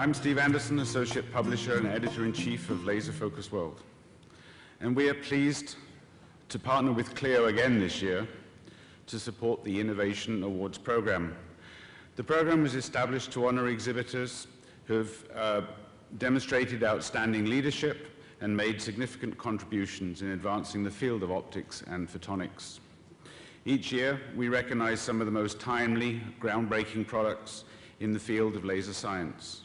I'm Steve Anderson, Associate Publisher and Editor-in-Chief of Laser Focus World. And we are pleased to partner with CLEO again this year to support the Innovation Awards program. The program was established to honor exhibitors who have demonstrated outstanding leadership and made significant contributions in advancing the field of optics and photonics. Each year, we recognize some of the most timely, groundbreaking products in the field of laser science.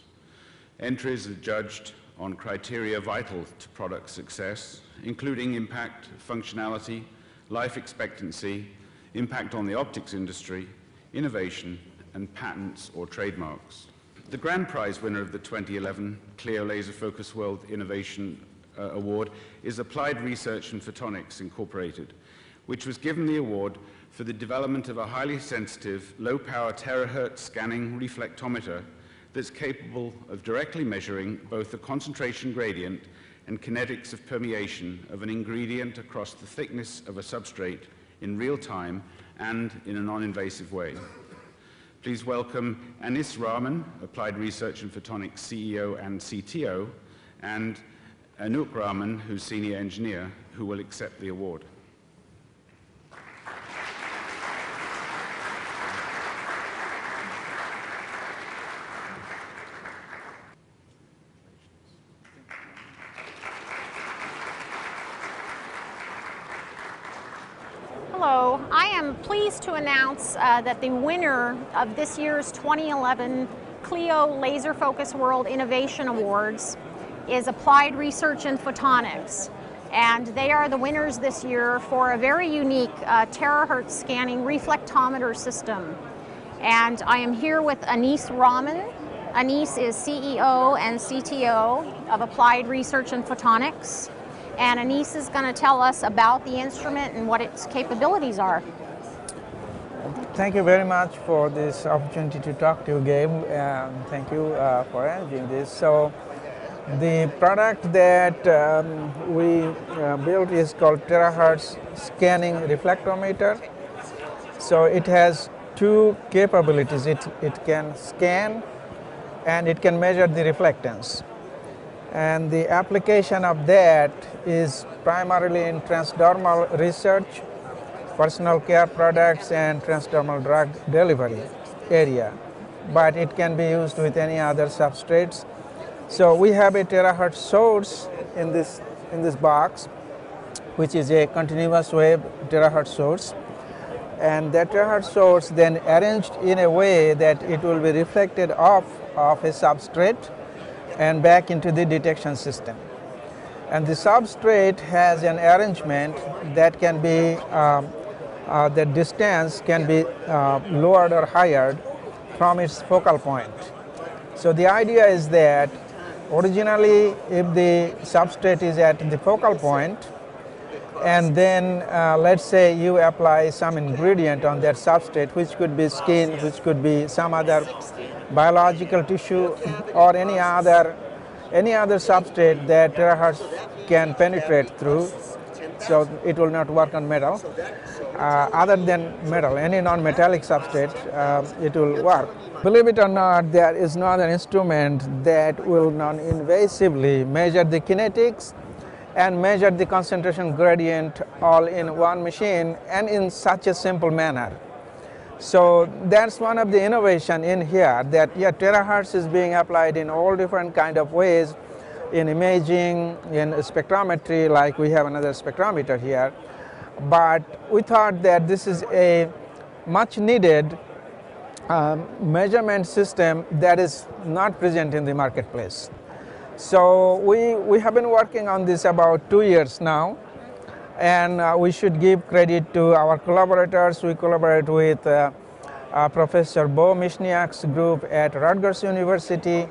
Entries are judged on criteria vital to product success, including impact, functionality, life expectancy, impact on the optics industry, innovation, and patents or trademarks. The grand prize winner of the 2011 CLEO Laser Focus World Innovation Award is Applied Research Photonics Incorporated, which was given the award for the development of a highly sensitive, low-power terahertz scanning reflectometer that's capable of directly measuring both the concentration gradient and kinetics of permeation of an ingredient across the thickness of a substrate in real time and in a non-invasive way. Please welcome Anis Rahman, Applied Research Photonics CEO and CTO, and Anouk Rahman, who's Senior Engineer, who will accept the award. Hello, I am pleased to announce that the winner of this year's 2011 CLEO Laser Focus World Innovation Awards is Applied Research Photonics. And they are the winners this year for a very unique terahertz scanning reflectometer system. And I am here with Anis Rahman. Anis is CEO and CTO of Applied Research Photonics. And Anis is going to tell us about the instrument and what its capabilities are. Thank you very much for this opportunity to talk to you, Gabe. Thank you for arranging this. So, the product that we built is called terahertz scanning reflectometer. So, it has two capabilities. It can scan and it can measure the reflectance. And the application of that is primarily in transdermal research, personal care products, and transdermal drug delivery area. But it can be used with any other substrates. So we have a terahertz source in this box, which is a continuous wave terahertz source. And that terahertz source then arranged in a way that it will be reflected off of a substrate and back into the detection system. And the substrate has an arrangement that can be, the distance can be lowered or higher from its focal point. So the idea is that originally if the substrate is at the focal point, and then let's say you apply some ingredient on that substrate, which could be skin, which could be some other biological tissue, or any other substrate that terahertz can penetrate through. So it will not work on metal. Other than metal, any non-metallic substrate, it will work. Believe it or not, there is no other instrument that will non-invasively measure the kinetics and measure the concentration gradient all in one machine and in such a simple manner. So that's one of the innovation in here, that terahertz is being applied in all different kind of ways, in imaging, in spectrometry, like we have another spectrometer here. But we thought that this is a much needed measurement system that is not present in the marketplace. So we have been working on this about 2 years now, and we should give credit to our collaborators. We collaborate with Professor Bo Mishniak's group at Rutgers University.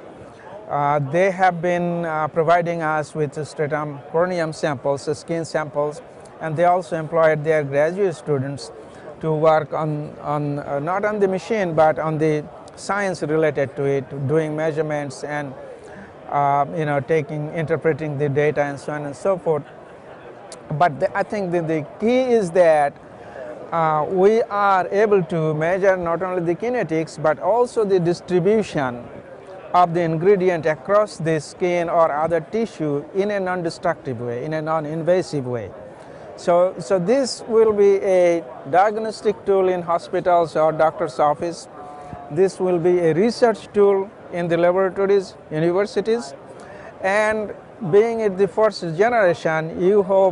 They have been providing us with stratum corneum samples, skin samples, and they also employed their graduate students to work on not on the machine but on the science related to it, doing measurements and interpreting the data and so on and so forth. But I think the key is that we are able to measure not only the kinetics but also the distribution of the ingredient across the skin or other tissue in a non-destructive way, in a non-invasive way. So this will be a diagnostic tool in hospitals or doctor's office. This will be a research tool in the laboratories, universities, and being it the first generation,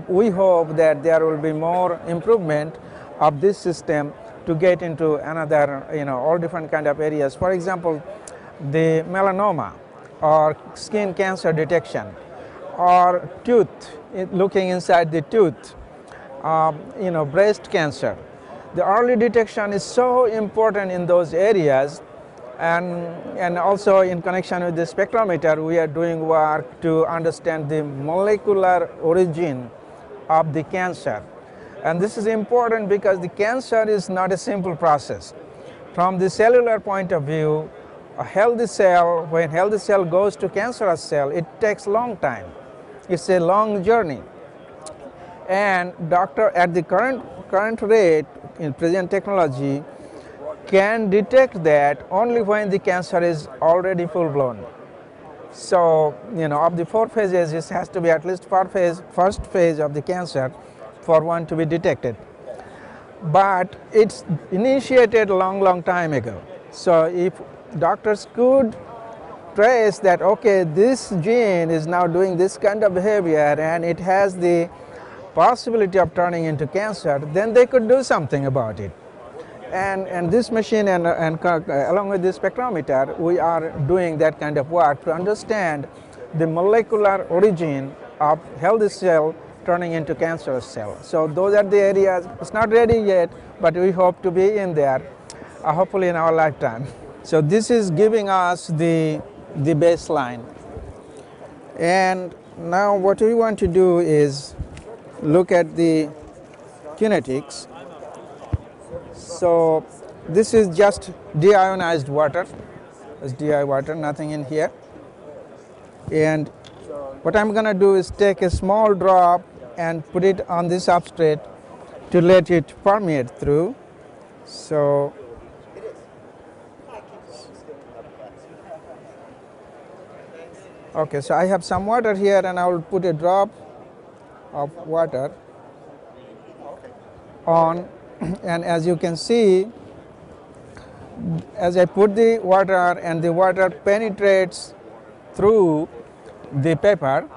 we hope that there will be more improvement of this system to get into another, all different kind of areas. For example, the melanoma or skin cancer detection, or tooth, looking inside the tooth, breast cancer. The early detection is so important in those areas, and also in connection with the spectrometer, we are doing work to understand the molecular origin of the cancer. And this is important because the cancer is not a simple process. From the cellular point of view, a healthy cell, when healthy cell goes to cancerous cell, it takes a long time. It's a long journey. And doctor at the current rate in present technology can detect that only when the cancer is already full blown. So, of the 4 phases, it has to be at least first phase of the cancer for one to be detected. But it's initiated a long time ago. So if doctors could trace that, okay, this gene is now doing this kind of behavior and it has the possibility of turning into cancer, then they could do something about it. And this machine and along with this spectrometer, we are doing that kind of work to understand the molecular origin of healthy cell turning into cancerous cell. So those are the areas. It's not ready yet, but we hope to be in there, hopefully in our lifetime. So this is giving us the baseline. And now what we want to do is look at the kinetics. So this is just deionized water. It's DI water, nothing in here. And what I'm going to do is take a small drop and put it on this substrate to let it permeate through. So okay, so I have some water here and I will put a drop of water on, and as you can see, as I put the water and the water penetrates through the paper,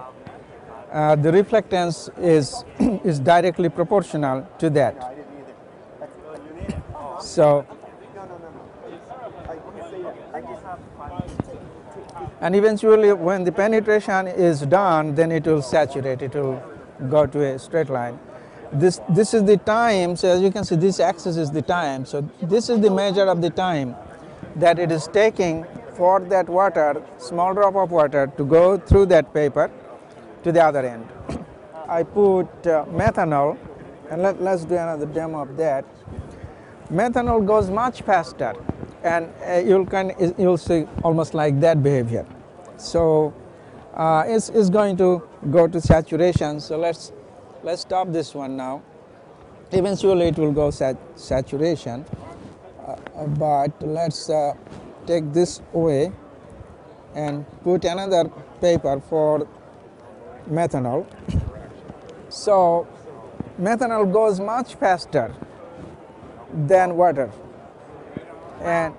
the reflectance is directly proportional to that. So, and eventually when the penetration is done, then it will saturate, it will go to a straight line. This is the time, so as you can see, this axis is the time. So this is the measure of the time that it is taking for that water, small drop of water, to go through that paper to the other end. I put methanol, and let's do another demo of that. Methanol goes much faster, and you'll see almost like that behavior. So it's going to go to saturation. So let's stop this one now. Eventually it will go saturation, but let's take this away and put another paper for methanol. So methanol goes much faster than water, and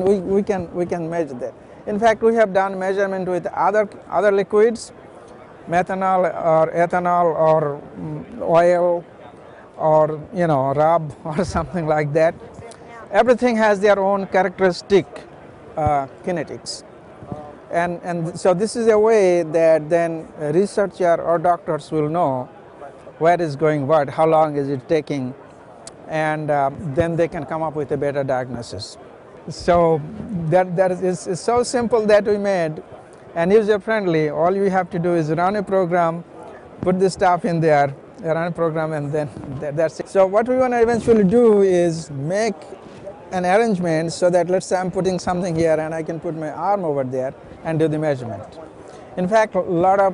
we can measure that. In fact, we have done measurement with other liquids, methanol or ethanol or oil or rub or something like that. Everything has their own characteristic kinetics, and so this is a way that then a researcher or doctors will know where is going what, how long is it taking, and then they can come up with a better diagnosis. So that is so simple that we made, and user friendly. All you have to do is run a program, put the stuff in there, run a program, and then that's it. So what we want to eventually do is make an arrangement so that, let's say I'm putting something here and I can put my arm over there and do the measurement. In fact, a lot of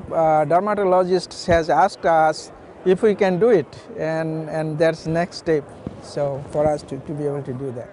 dermatologists has asked us if we can do it, and that's the next step, so for us to be able to do that.